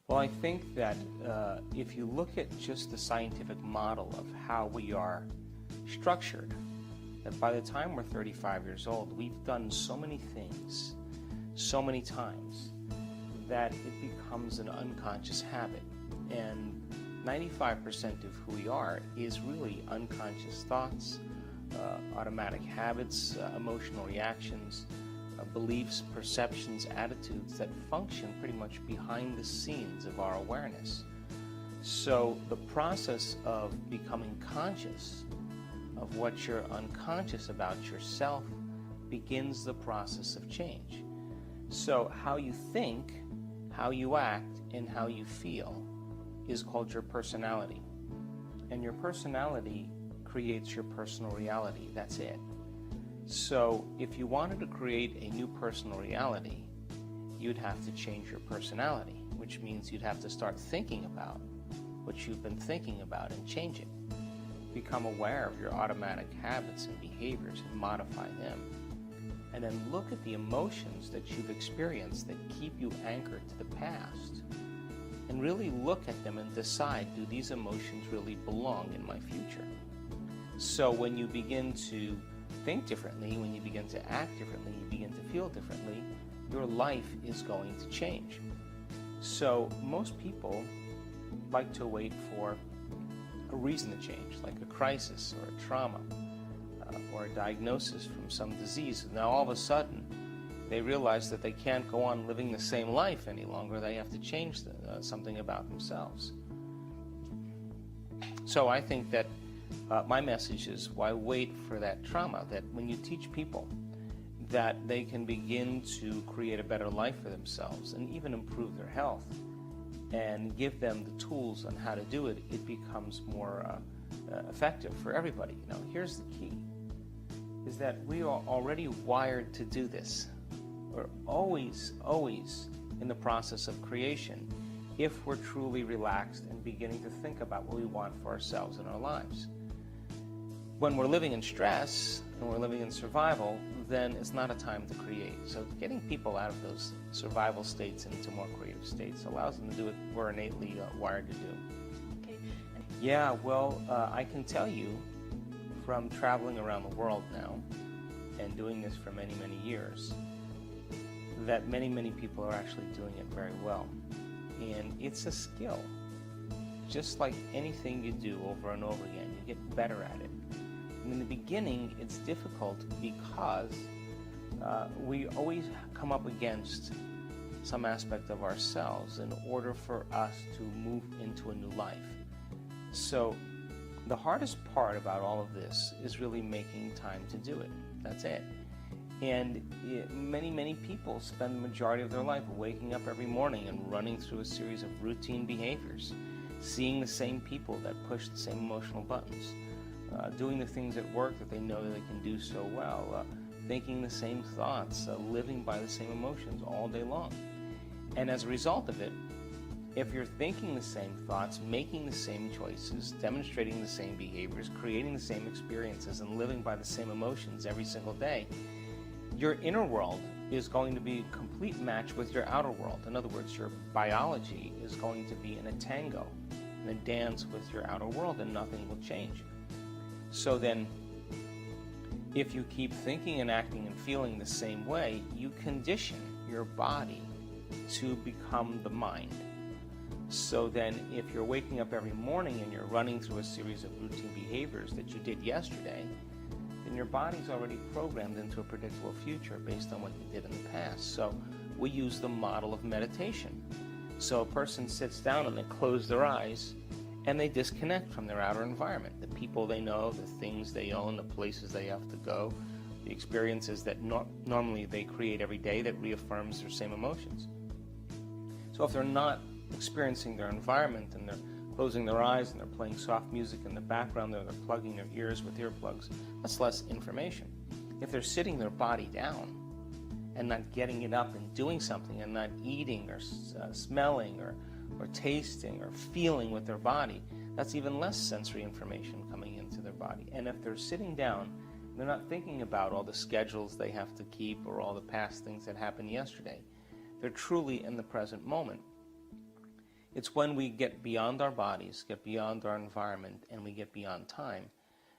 Well, I think that if you look at just the scientific model of how we are structured, that by the time we're 35 years old, we've done so many things, so many times, that it becomes an unconscious habit. And 95% of who we are is really unconscious thoughts, automatic habits, emotional reactions, beliefs, perceptions, attitudes that function pretty much behind the scenes of our awareness. So the process of becoming conscious of what you're unconscious about yourself begins the process of change. So how you think, how you act, and how you feel is called your personality. And your personality creates your personal reality. That's it. So if you wanted to create a new personal reality, you'd have to change your personality, which means you'd have to start thinking about what you've been thinking about and change it. Become aware of your automatic habits and behaviors and modify them. And then look at the emotions that you've experienced that keep you anchored to the past. And really look at them and decide, do these emotions really belong in my future? So when you begin to think differently, when you begin to act differently, you begin to feel differently, your life is going to change. So most people like to wait for a reason to change, like a crisis or a trauma or a diagnosis from some disease. Now all of a sudden they realize that they can't go on living the same life any longer. They have to change something about themselves. So I think that my message is, why wait for that trauma? That when you teach people that they can begin to create a better life for themselves and even improve their health and give them the tools on how to do it, it becomes more effective for everybody. You know, here's the key, is that we are already wired to do this. We're always in the process of creation if we're truly relaxed and beginning to think about what we want for ourselves in our lives. When we're living in stress and we're living in survival, then it's not a time to create. So getting people out of those survival states into more creative states allows them to do what we're innately wired to do. Okay. Yeah, well, I can tell you from traveling around the world now and doing this for many, many years, that many, many people are actually doing it very well. And it's a skill. Just like anything you do over and over again, you get better at it. And in the beginning, it's difficult because we always come up against some aspect of ourselves in order for us to move into a new life. So the hardest part about all of this is really making time to do it. That's it. And many people spend the majority of their life waking up every morning and running through a series of routine behaviors, seeing the same people that push the same emotional buttons, doing the things at work that they know that they can do so well, thinking the same thoughts, living by the same emotions all day long. And as a result of it, if you're thinking the same thoughts, making the same choices, demonstrating the same behaviors, creating the same experiences, and living by the same emotions every single day, your inner world is going to be a complete match with your outer world. In other words, your biology is going to be in a tango, in a dance with your outer world, and nothing will change. So then, if you keep thinking and acting and feeling the same way, you condition your body to become the mind. So then, if you're waking up every morning and you're running through a series of routine behaviors that you did yesterday, then your body's already programmed into a predictable future based on what you did in the past. So we use the model of meditation. So a person sits down and they close their eyes and they disconnect from their outer environment, the people they know, the things they own, the places they have to go, the experiences that normally they create every day that reaffirms their same emotions. So if they're not experiencing their environment and they're closing their eyes and they're playing soft music in the background, or they're plugging their ears with earplugs, that's less information. If they're sitting their body down and not getting it up and doing something and not eating or smelling or tasting or feeling with their body, that's even less sensory information coming into their body. And if they're sitting down, they're not thinking about all the schedules they have to keep or all the past things that happened yesterday. They're truly in the present moment. It's when we get beyond our bodies, get beyond our environment, and we get beyond time,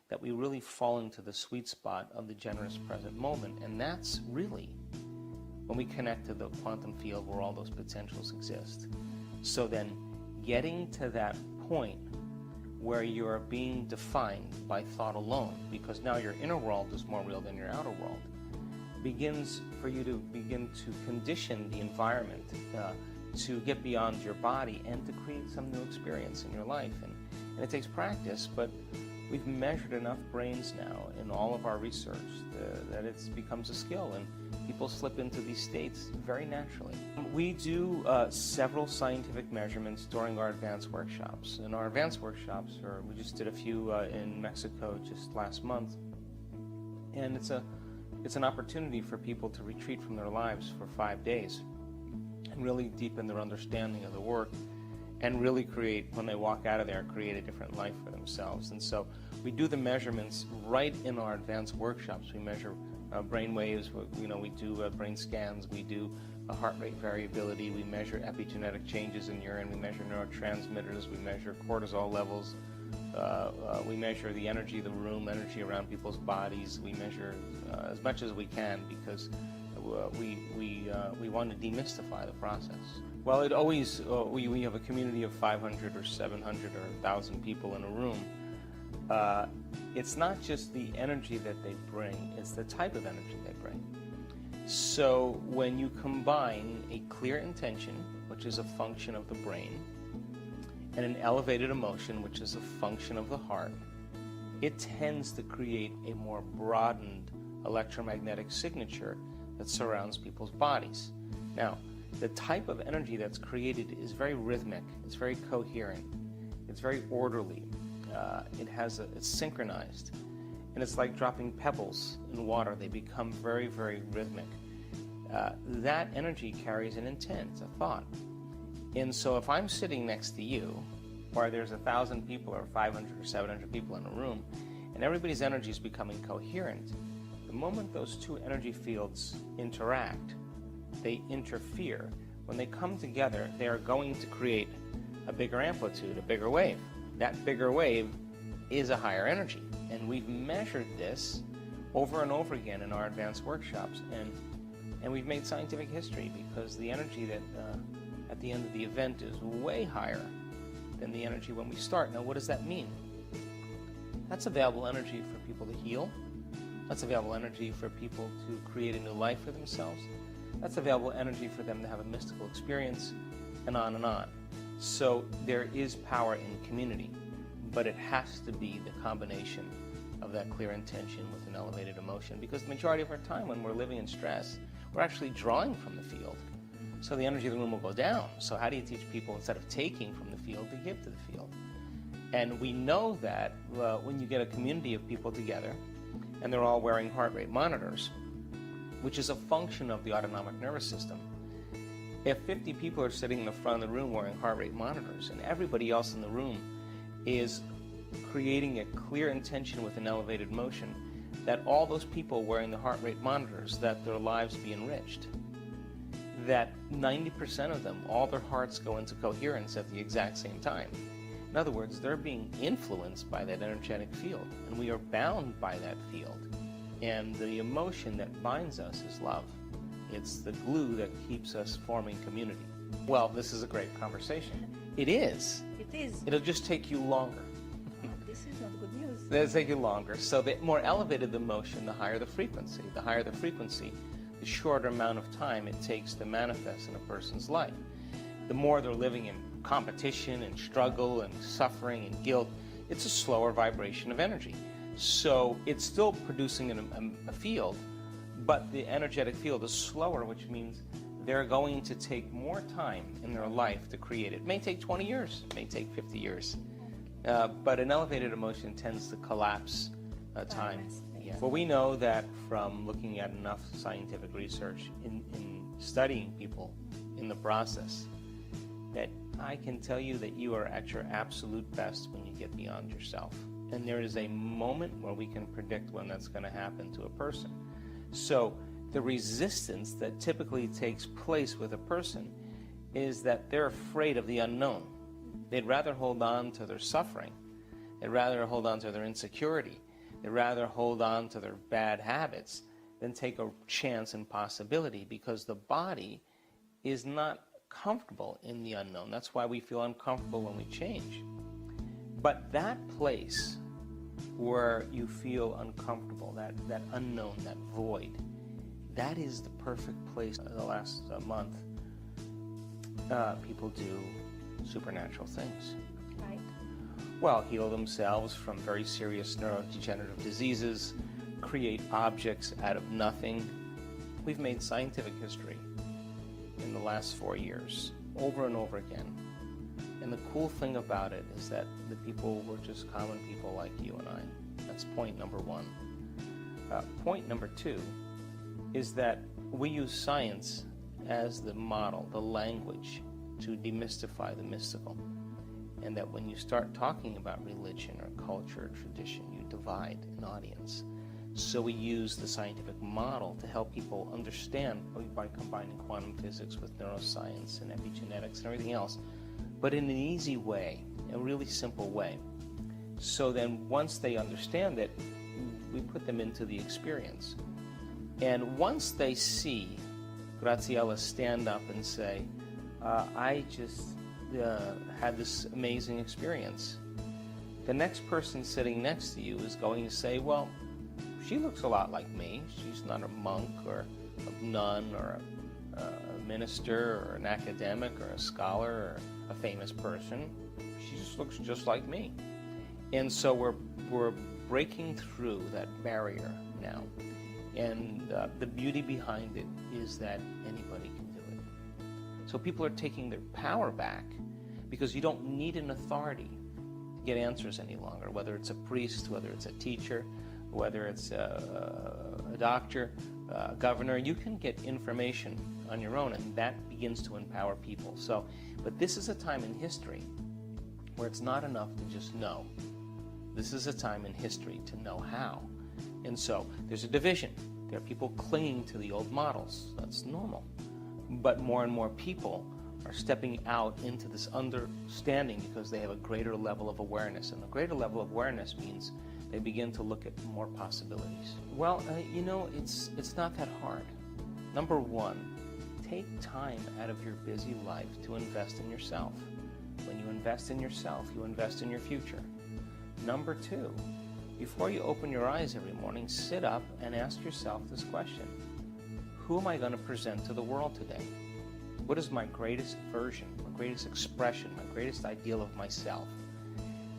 that we really fall into the sweet spot of the generous present moment. And that's really when we connect to the quantum field where all those potentials exist. So then getting to that point where you're being defined by thought alone, because now your inner world is more real than your outer world, begins for you to begin to condition the environment to get beyond your body and to create some new experience in your life. And it takes practice, but we've measured enough brains now in all of our research that it becomes a skill, and people slip into these states very naturally. We do several scientific measurements during our advanced workshops. And our advanced workshops, we just did a few in Mexico just last month, and it's an opportunity for people to retreat from their lives for 5 days and really deepen their understanding of the work, and really create, when they walk out of there, create a different life for themselves. And so we do the measurements right in our advanced workshops. We measure brain waves, we do brain scans, we do heart rate variability, we measure epigenetic changes in urine, we measure neurotransmitters, we measure cortisol levels, we measure the energy of the room, energy around people's bodies. We measure as much as we can, because we want to demystify the process. Well, it always, we have a community of 500 or 700 or 1,000 people in a room. It's not just the energy that they bring, it's the type of energy they bring. So when you combine a clear intention, which is a function of the brain, and an elevated emotion, which is a function of the heart, it tends to create a more broadened electromagnetic signature that surrounds people's bodies. Now, the type of energy that's created is very rhythmic, it's very coherent, it's very orderly, it's synchronized, and it's like dropping pebbles in water. They become very, very rhythmic. That energy carries an intent, a thought. And so if I'm sitting next to you, or there's 1,000 people or 500 or 700 people in a room, and everybody's energy is becoming coherent, the moment those two energy fields interact, they interfere. When they come together, they are going to create a bigger amplitude, a bigger wave. That bigger wave is a higher energy. And we've measured this over and over again in our advanced workshops, and we've made scientific history, because the energy that at the end of the event is way higher than the energy when we start. Now, what does that mean? That's available energy for people to heal. That's available energy for people to create a new life for themselves. That's available energy for them to have a mystical experience, and on and on. So there is power in community, but it has to be the combination of that clear intention with an elevated emotion, because the majority of our time when we're living in stress, we're actually drawing from the field. So the energy of the room will go down. So how do you teach people, instead of taking from the field, to give to the field? And we know that when you get a community of people together, and they're all wearing heart rate monitors, which is a function of the autonomic nervous system. If 50 people are sitting in the front of the room wearing heart rate monitors, and everybody else in the room is creating a clear intention with an elevated motion, that all those people wearing the heart rate monitors, that their lives be enriched. That 90% of them, all their hearts go into coherence at the exact same time. In other words, they're being influenced by that energetic field, and we are bound by that field. And the emotion that binds us is love. It's the glue that keeps us forming community. Well, this is a great conversation. It is. It is. It'll just take you longer. This is not good news. It'll take you longer. So the more elevated the motion, the higher the frequency. The higher the frequency, the shorter amount of time it takes to manifest in a person's life. The more they're living in competition and struggle and suffering and guilt, it's a slower vibration of energy. So it's still producing a field, but the energetic field is slower, which means they're going to take more time in their life to create it. It may take 20 years, it may take 50 years, but an elevated emotion tends to collapse time. Yeah. Well, we know that from looking at enough scientific research in studying people in the process, that I can tell you that you are at your absolute best when you get beyond yourself. And there is a moment where we can predict when that's going to happen to a person. So the resistance that typically takes place with a person is that they're afraid of the unknown. They'd rather hold on to their suffering. They'd rather hold on to their insecurity. They'd rather hold on to their bad habits than take a chance and possibility, because the body is not comfortable in the unknown. That's why we feel uncomfortable when we change. But that place where you feel uncomfortable, that unknown, that void, that is the perfect place. The last month, people do supernatural things. Right. Well, heal themselves from very serious neurodegenerative diseases, create objects out of nothing. We've made scientific history in the last 4 years, over and over again. And the cool thing about it is that the people were just common people like you and I. That's point number one. Point number two is that we use science as the model, the language, to demystify the mystical. And that when you start talking about religion or culture or tradition, you divide an audience. So we use the scientific model to help people understand by combining quantum physics with neuroscience and epigenetics and everything else, but in an easy way, a really simple way. So then once they understand it, we put them into the experience. And once they see Graziella stand up and say, I just had this amazing experience, the next person sitting next to you is going to say, well, she looks a lot like me. She's not a monk or a nun or a minister or an academic or a scholar or a famous person. She just looks just like me. And so we're breaking through that barrier now. And the beauty behind it is that anybody can do it. So people are taking their power back because you don't need an authority to get answers any longer, whether it's a priest, whether it's a teacher, whether it's a doctor, a governor. You can get information on your own, and that begins to empower people. So, but this is a time in history where it's not enough to just know. This is a time in history to know how. And so there's a division. There are people clinging to the old models. That's normal. But more and more people are stepping out into this understanding because they have a greater level of awareness. And a greater level of awareness means they begin to look at more possibilities. Well, it's not that hard. Number one, take time out of your busy life to invest in yourself. When you invest in yourself, you invest in your future. Number two, before you open your eyes every morning, sit up and ask yourself this question. Who am I going to present to the world today? What is my greatest version, my greatest expression, my greatest ideal of myself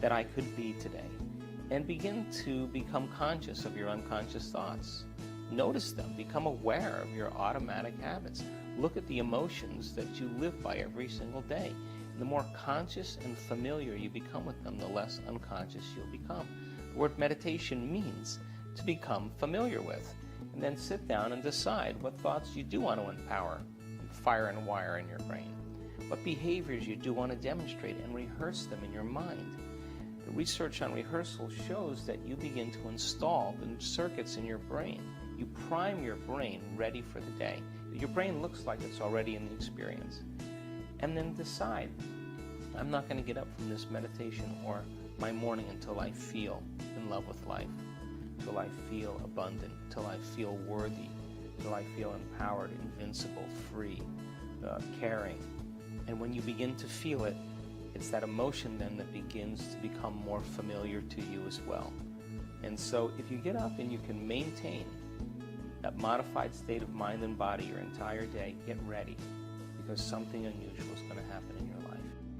that I could be today? And begin to become conscious of your unconscious thoughts. Notice them. Become aware of your automatic habits. Look at the emotions that you live by every single day. The more conscious and familiar you become with them, the less unconscious you'll become. The word meditation means to become familiar with. And then sit down and decide what thoughts you do want to empower, fire and wire in your brain. What behaviors you do want to demonstrate and rehearse them in your mind. The research on rehearsal shows that you begin to install the circuits in your brain. You prime your brain ready for the day. Your brain looks like it's already in the experience. And then decide, I'm not going to get up from this meditation or my morning until I feel in love with life, till I feel abundant, till I feel worthy, till I feel empowered, invincible, free, caring. And when you begin to feel it, it's that emotion then that begins to become more familiar to you as well. And so if you get up and you can maintain that modified state of mind and body your entire day, get ready, because something unusual is going to happen in your life.